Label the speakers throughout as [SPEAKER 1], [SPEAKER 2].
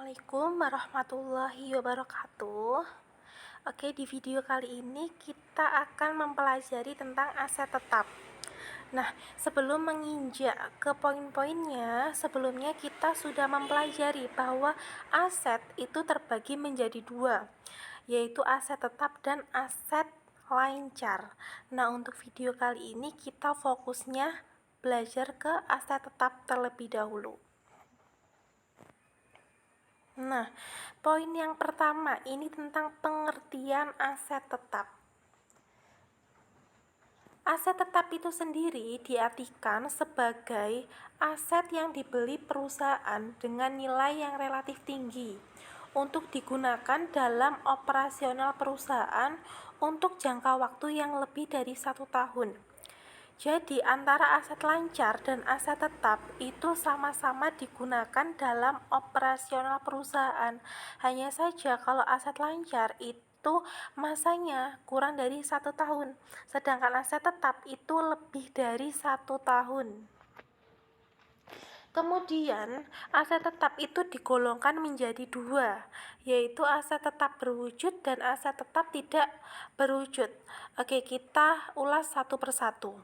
[SPEAKER 1] Assalamualaikum warahmatullahi wabarakatuh. Oke, di video kali ini kita akan mempelajari tentang aset tetap. Nah, sebelum menginjak ke poin-poinnya, sebelumnya kita sudah mempelajari bahwa aset itu terbagi menjadi dua, yaitu aset tetap dan aset lancar. Nah, untuk video kali ini kita fokusnya belajar ke aset tetap terlebih dahulu. Nah, poin yang pertama ini tentang pengertian aset tetap. Aset tetap itu sendiri diartikan sebagai aset yang dibeli perusahaan dengan nilai yang relatif tinggi untuk digunakan dalam operasional perusahaan untuk jangka waktu yang lebih dari 1 tahun. Jadi antara aset lancar dan aset tetap itu sama-sama digunakan dalam operasional perusahaan. Hanya saja kalau aset lancar itu masanya kurang dari 1 tahun, sedangkan aset tetap itu lebih dari 1 tahun. Kemudian, aset tetap itu digolongkan menjadi dua, yaitu aset tetap berwujud dan aset tetap tidak berwujud. Oke, kita ulas satu persatu.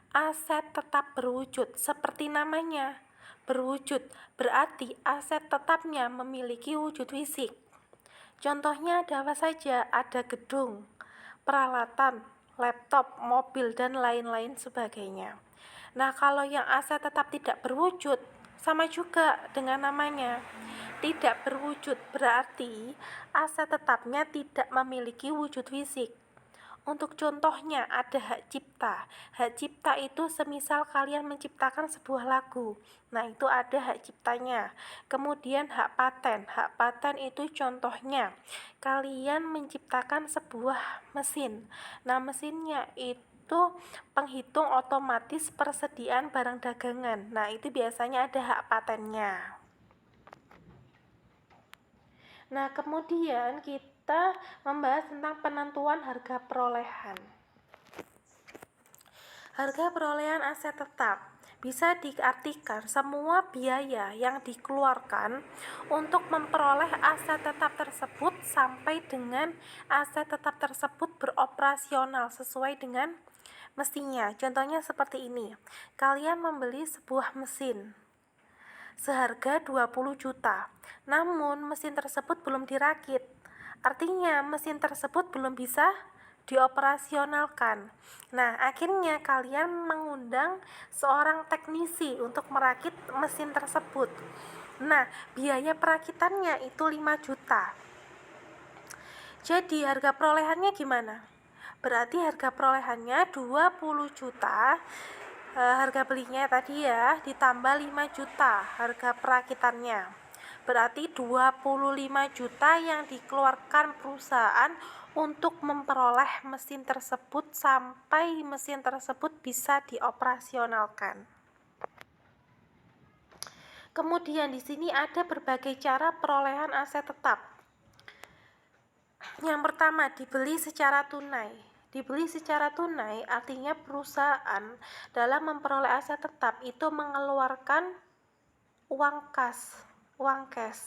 [SPEAKER 1] Aset tetap berwujud, seperti namanya, berwujud berarti aset tetapnya memiliki wujud fisik. Contohnya ada apa saja? Ada gedung, peralatan, laptop, mobil, dan lain-lain sebagainya. Nah, kalau yang aset tetap tidak berwujud, sama juga dengan namanya. Tidak berwujud berarti aset tetapnya tidak memiliki wujud fisik. Untuk contohnya ada hak cipta. Hak cipta itu semisal kalian menciptakan sebuah lagu. Nah, itu ada hak ciptanya. Kemudian hak paten. Hak paten itu contohnya kalian menciptakan sebuah mesin. Nah, mesinnya itu penghitung otomatis persediaan barang dagangan. Nah, itu biasanya ada hak patennya. Nah, kemudian kita membahas tentang penentuan harga perolehan. Harga perolehan aset tetap bisa diartikan semua biaya yang dikeluarkan untuk memperoleh aset tetap tersebut sampai dengan aset tetap tersebut beroperasional sesuai dengan mestinya. Contohnya seperti ini. Kalian membeli sebuah mesin seharga 20 juta. Namun mesin tersebut belum dirakit. Artinya mesin tersebut belum bisa dioperasionalkan. Nah, akhirnya kalian mengundang seorang teknisi untuk merakit mesin tersebut. Nah, biaya perakitannya itu 5 juta. Jadi harga perolehannya gimana? Berarti harga perolehannya 20 juta. Harga belinya tadi ya ditambah 5 juta harga perakitannya, berarti 25 juta yang dikeluarkan perusahaan untuk memperoleh mesin tersebut sampai mesin tersebut bisa dioperasionalkan. Kemudian di sini ada berbagai cara perolehan aset tetap. Yang pertama, dibeli secara tunai. Dibeli secara tunai artinya perusahaan dalam memperoleh aset tetap itu mengeluarkan uang cash.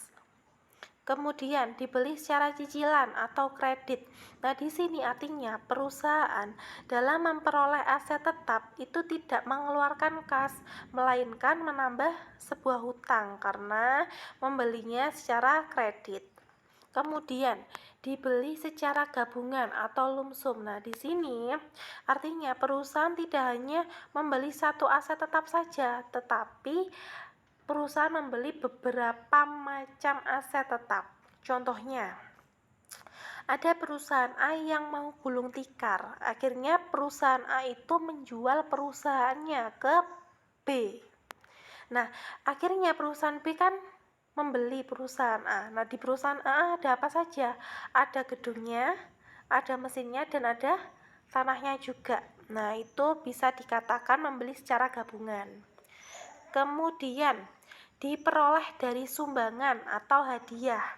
[SPEAKER 1] Kemudian dibeli secara cicilan atau kredit. Nah, di sini artinya perusahaan dalam memperoleh aset tetap itu tidak mengeluarkan kas, melainkan menambah sebuah hutang karena membelinya secara kredit. Kemudian dibeli secara gabungan atau lumsum. Nah, di sini artinya perusahaan tidak hanya membeli satu aset tetap saja, tetapi perusahaan membeli beberapa macam aset tetap. Contohnya, ada perusahaan A yang mau gulung tikar. Akhirnya perusahaan A itu menjual perusahaannya ke B. Nah, akhirnya perusahaan B kan membeli perusahaan A. Nah, di perusahaan A ada apa saja? Ada gedungnya, ada mesinnya, dan ada tanahnya juga. Nah, itu bisa dikatakan membeli secara gabungan. Kemudian diperoleh dari sumbangan atau hadiah.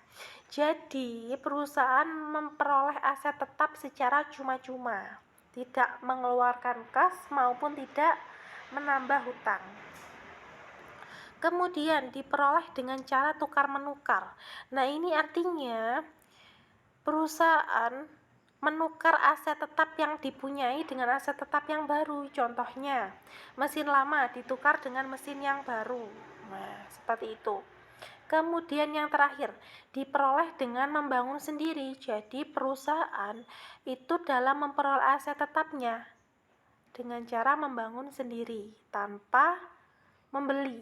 [SPEAKER 1] Jadi, perusahaan memperoleh aset tetap secara cuma-cuma, tidak mengeluarkan kas maupun tidak menambah hutang. Kemudian diperoleh dengan cara tukar-menukar. Nah, ini artinya perusahaan menukar aset tetap yang dipunyai dengan aset tetap yang baru. Contohnya, mesin lama ditukar dengan mesin yang baru. Nah, seperti itu. Kemudian yang terakhir, diperoleh dengan membangun sendiri. Jadi perusahaan itu dalam memperoleh aset tetapnya dengan cara membangun sendiri tanpa membeli.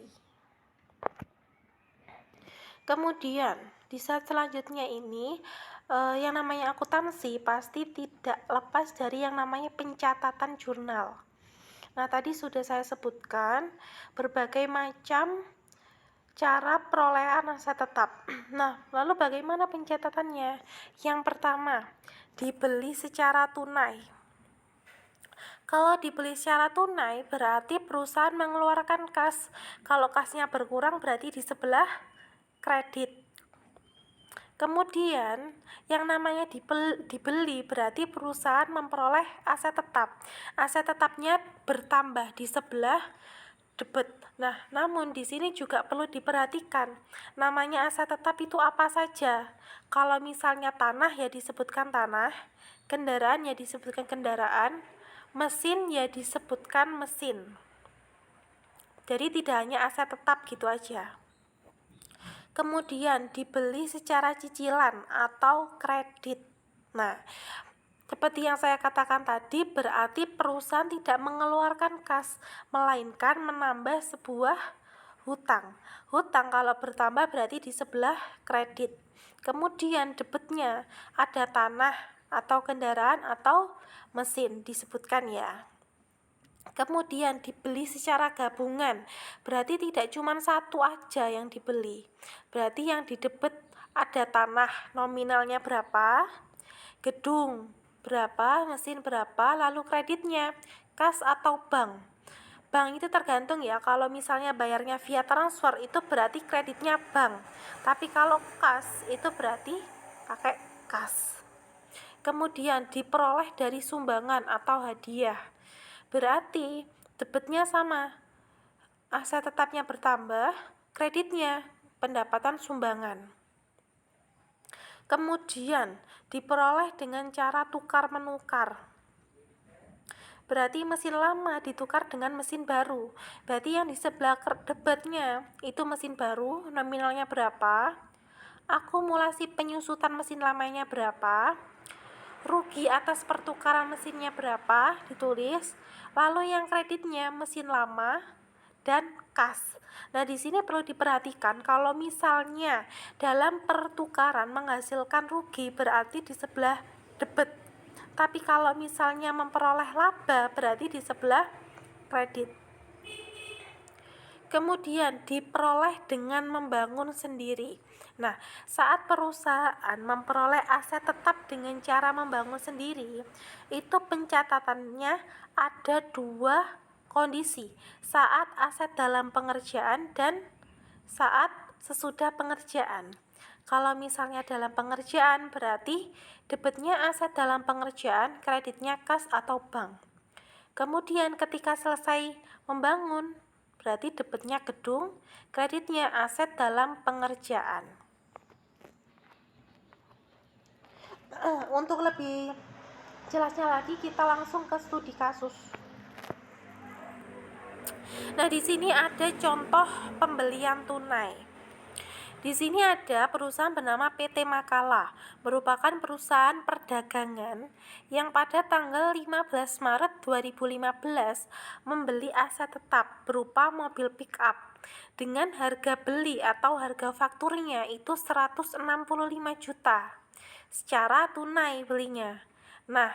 [SPEAKER 1] Kemudian di saat selanjutnya ini yang namanya akuntansi pasti tidak lepas dari yang namanya pencatatan jurnal. Nah, tadi sudah saya sebutkan berbagai macam cara perolehan aset tetap. Nah, lalu bagaimana pencatatannya? Yang pertama, dibeli secara tunai. Kalau dibeli secara tunai berarti perusahaan mengeluarkan kas. Kalau kasnya berkurang berarti di sebelah kredit. Kemudian yang namanya dibeli berarti perusahaan memperoleh aset tetap. Aset tetapnya bertambah di sebelah debit. Nah, namun di sini juga perlu diperhatikan. Namanya aset tetap itu apa saja? Kalau misalnya tanah ya disebutkan tanah, kendaraan ya disebutkan kendaraan, mesin ya disebutkan mesin. Jadi tidak hanya aset tetap gitu aja. Kemudian dibeli secara cicilan atau kredit. Nah, seperti yang saya katakan tadi, berarti perusahaan tidak mengeluarkan kas, melainkan menambah sebuah hutang. Hutang kalau bertambah berarti di sebelah kredit. Kemudian debitnya ada tanah atau kendaraan atau mesin disebutkan ya. Kemudian dibeli secara gabungan, berarti tidak cuma satu aja yang dibeli. Berarti yang didebet ada tanah nominalnya berapa, gedung berapa, mesin berapa, lalu kreditnya kas atau bank. Bank itu tergantung ya, kalau misalnya bayarnya via transfer itu berarti kreditnya bank. Tapi kalau kas itu berarti pakai kas. Kemudian diperoleh dari sumbangan atau hadiah. Berarti debitnya sama, aset tetapnya bertambah, kreditnya pendapatan sumbangan. Kemudian diperoleh dengan cara tukar-menukar. Berarti mesin lama ditukar dengan mesin baru. Berarti yang di sebelah debitnya itu mesin baru, nominalnya berapa, akumulasi penyusutan mesin lamanya berapa, rugi atas pertukaran mesinnya berapa ditulis, lalu yang kreditnya mesin lama dan kas. Nah, di sini perlu diperhatikan kalau misalnya dalam pertukaran menghasilkan rugi berarti di sebelah debit. Tapi kalau misalnya memperoleh laba berarti di sebelah kredit. Kemudian diperoleh dengan membangun sendiri. Nah, saat perusahaan memperoleh aset tetap dengan cara membangun sendiri, itu pencatatannya ada dua kondisi, saat aset dalam pengerjaan dan saat sesudah pengerjaan. Kalau misalnya dalam pengerjaan berarti debitnya aset dalam pengerjaan, kreditnya kas atau bank. Kemudian ketika selesai membangun berarti debitnya gedung, kreditnya aset dalam pengerjaan. Untuk lebih jelasnya lagi kita langsung ke studi kasus. Nah, di sini ada contoh pembelian tunai. Di sini ada perusahaan bernama PT Makala, merupakan perusahaan perdagangan yang pada tanggal 15 Maret 2015 membeli aset tetap berupa mobil pick up dengan harga beli atau harga fakturnya itu 165 juta secara tunai belinya. Nah,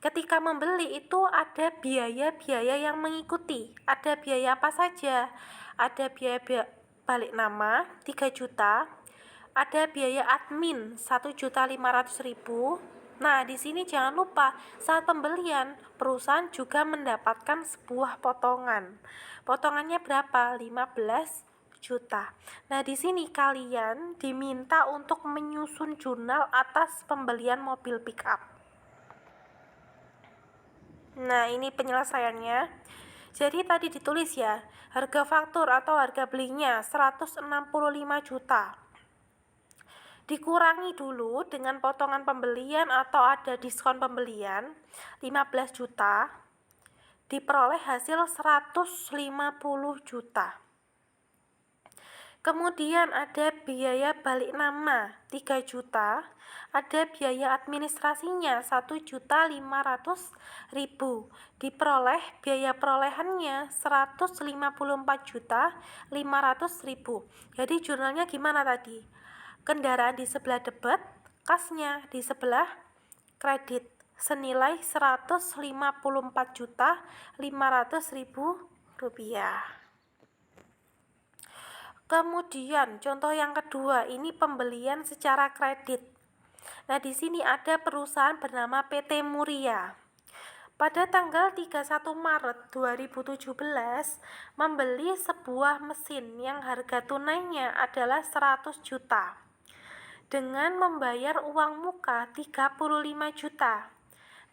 [SPEAKER 1] ketika membeli itu ada biaya-biaya yang mengikuti. Ada biaya apa saja? Ada biaya balik nama 3 juta, ada biaya admin 1.500.000. Nah, di sini jangan lupa saat pembelian perusahaan juga mendapatkan sebuah potongan. Potongannya berapa? 15 juta. Nah, di sini kalian diminta untuk menyusun jurnal atas pembelian mobil pick up. Nah, ini penyelesaiannya. Jadi tadi ditulis ya, harga faktur atau harga belinya 165 juta. Dikurangi dulu dengan potongan pembelian atau ada diskon pembelian 15 juta. Diperoleh hasil 150 juta. Kemudian ada biaya balik nama 3 juta, ada biaya administrasinya 1.500.000. Diperoleh biaya perolehannya 154.500.000. Jadi jurnalnya gimana tadi? Kendaraan di sebelah debit, kasnya di sebelah kredit senilai 154.500.000 rupiah. Kemudian contoh yang kedua, ini pembelian secara kredit. Nah, di sini ada perusahaan bernama PT Muria. Pada tanggal 31 Maret 2017 membeli sebuah mesin yang harga tunainya adalah 100 juta dengan membayar uang muka 35 juta.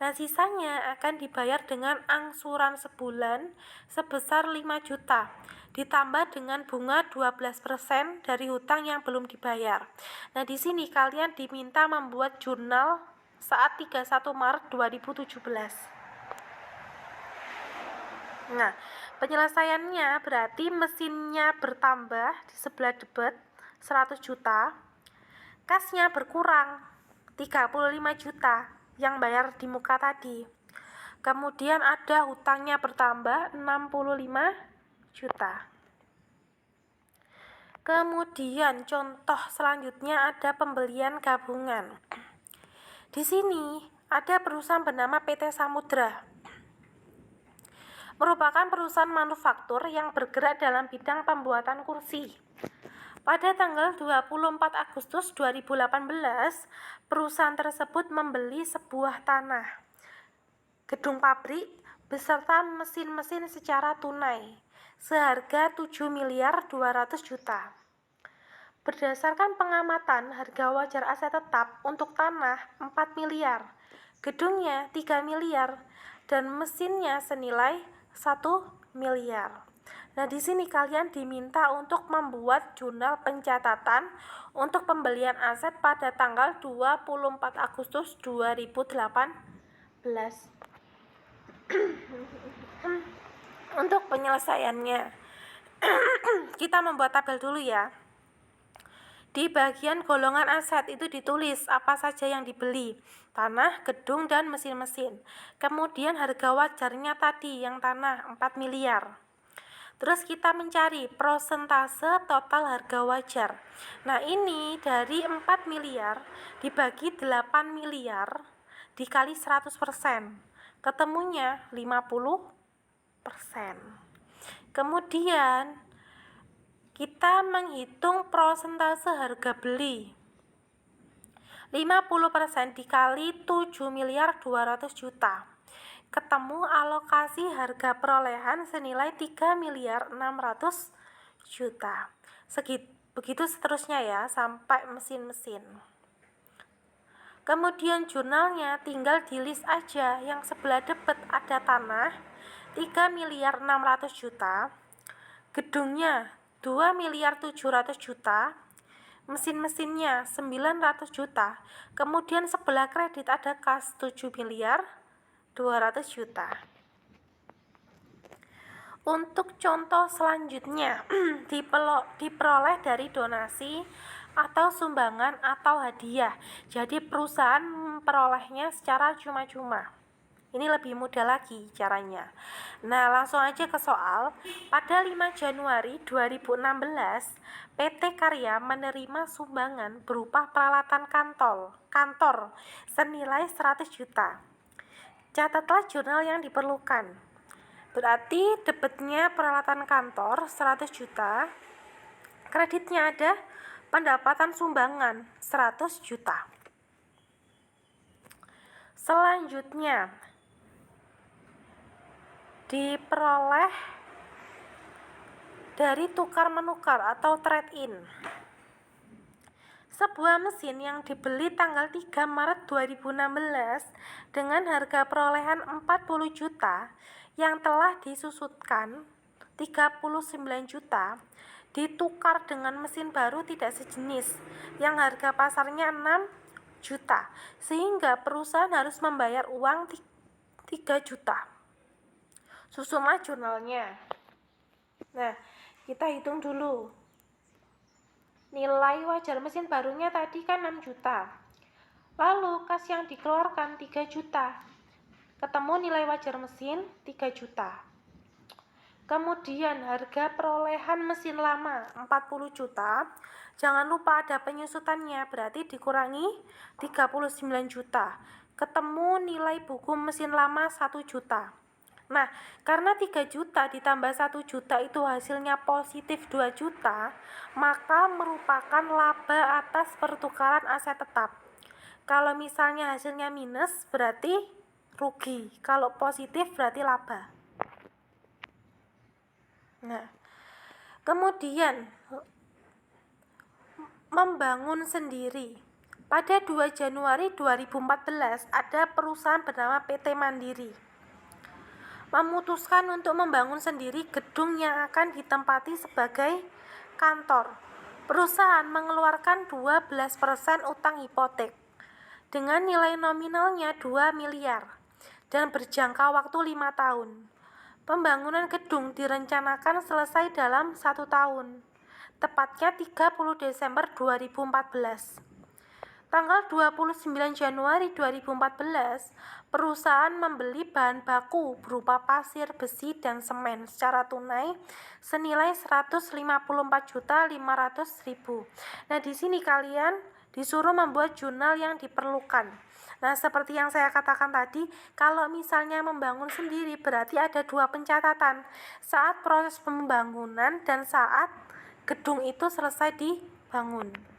[SPEAKER 1] Nah, sisanya akan dibayar dengan angsuran sebulan sebesar 5 juta ditambah dengan bunga 12% dari hutang yang belum dibayar. Nah, di sini kalian diminta membuat jurnal saat 31 Maret 2017. Nah, penyelesaiannya berarti mesinnya bertambah di sebelah debit 100 juta, kasnya berkurang 35 juta yang bayar di muka tadi. Kemudian ada hutangnya bertambah 65 juta. Kemudian contoh selanjutnya ada pembelian gabungan. Di sini ada perusahaan bernama PT Samudra. Merupakan perusahaan manufaktur yang bergerak dalam bidang pembuatan kursi. Pada tanggal 24 Agustus 2018, perusahaan tersebut membeli sebuah tanah, gedung pabrik, beserta mesin-mesin secara tunai, seharga 7.200.000.000. Berdasarkan pengamatan, harga wajar aset tetap untuk tanah 4 miliar, gedungnya 3 miliar, dan mesinnya senilai 1 miliar. Nah, di sini kalian diminta untuk membuat jurnal pencatatan untuk pembelian aset pada tanggal 24 Agustus 2018. Untuk penyelesaiannya, kita membuat tabel dulu ya. Di bagian golongan aset itu ditulis apa saja yang dibeli, tanah, gedung, dan mesin-mesin. Kemudian harga wajarnya tadi yang tanah 4 miliar. Terus kita mencari prosentase total harga wajar. Nah, ini dari 4 miliar dibagi 8 miliar dikali 100%. Ketemunya 50%. Kemudian kita menghitung prosentase harga beli. 50% dikali 7.200.000.000. Ketemu alokasi harga perolehan senilai 3.600.000.000. Begitu seterusnya ya, sampai mesin-mesin. Kemudian jurnalnya tinggal di list aja. Yang sebelah debit ada tanah 3.600.000.000, gedungnya 2.700.000.000, mesin-mesinnya 900 juta. Kemudian sebelah kredit ada kas 7.200.000.000. Untuk contoh selanjutnya diperoleh dari donasi atau sumbangan atau hadiah. Jadi perusahaan memperolehnya secara cuma-cuma. Ini lebih mudah lagi caranya. Nah, langsung aja ke soal. Pada 5 Januari 2016, PT Karya menerima sumbangan berupa peralatan kantor senilai 100 juta. Catatlah jurnal yang diperlukan. Berarti debitnya peralatan kantor 100 juta, kreditnya ada pendapatan sumbangan 100 juta. Selanjutnya diperoleh dari tukar menukar atau trade-in. Sebuah mesin yang dibeli tanggal 3 Maret 2016 dengan harga perolehan 40 juta yang telah disusutkan 39 juta ditukar dengan mesin baru tidak sejenis yang harga pasarnya 6 juta, sehingga perusahaan harus membayar uang 3 juta. Susunlah jurnalnya. Nah, kita hitung dulu. Nilai wajar mesin barunya tadi kan 6 juta. Lalu kas yang dikeluarkan 3 juta. Ketemu nilai wajar mesin 3 juta. Kemudian harga perolehan mesin lama 40 juta. Jangan lupa ada penyusutannya, berarti dikurangi 39 juta. Ketemu nilai buku mesin lama 1 juta. Nah, karena 3 juta ditambah 1 juta itu hasilnya positif 2 juta, maka merupakan laba atas pertukaran aset tetap. Kalau misalnya hasilnya minus berarti rugi, kalau positif berarti laba. Nah, kemudian membangun sendiri. Pada 2 Januari 2014 ada perusahaan bernama PT Mandiri memutuskan untuk membangun sendiri gedung yang akan ditempati sebagai kantor. Perusahaan mengeluarkan 12% utang hipotek dengan nilai nominalnya 2 miliar dan berjangka waktu 5 tahun. Pembangunan gedung direncanakan selesai dalam 1 tahun, tepatnya 30 Desember 2014. Tanggal 29 Januari 2014, perusahaan membeli bahan baku berupa pasir, besi, dan semen secara tunai senilai 154.500.000. Nah, di sini kalian disuruh membuat jurnal yang diperlukan. Nah, seperti yang saya katakan tadi, kalau misalnya membangun sendiri berarti ada 2 pencatatan, saat proses pembangunan dan saat gedung itu selesai dibangun.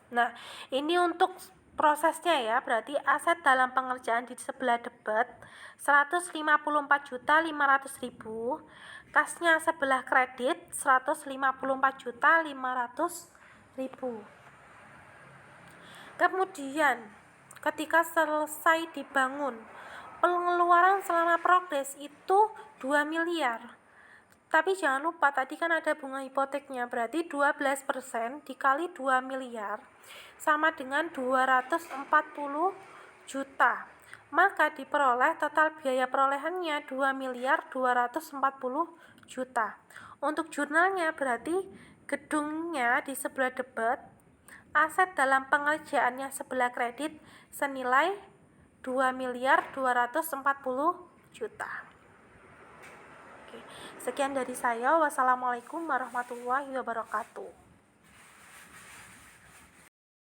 [SPEAKER 1] Nah, ini untuk prosesnya ya, berarti aset dalam pengerjaan di sebelah debit 154.500.000, kasnya sebelah kredit 154.500.000. Kemudian ketika selesai dibangun, pengeluaran selama progres itu 2 miliar. Tapi jangan lupa tadi kan ada bunga hipoteknya, berarti 12% dikali 2 miliar sama dengan 240 juta. Maka diperoleh total biaya perolehannya 2 miliar 240 juta. Untuk jurnalnya berarti gedungnya di sebelah debit, aset dalam pengerjaannya sebelah kredit senilai 2 miliar 240 juta. Sekian dari saya. Wassalamualaikum warahmatullahi wabarakatuh.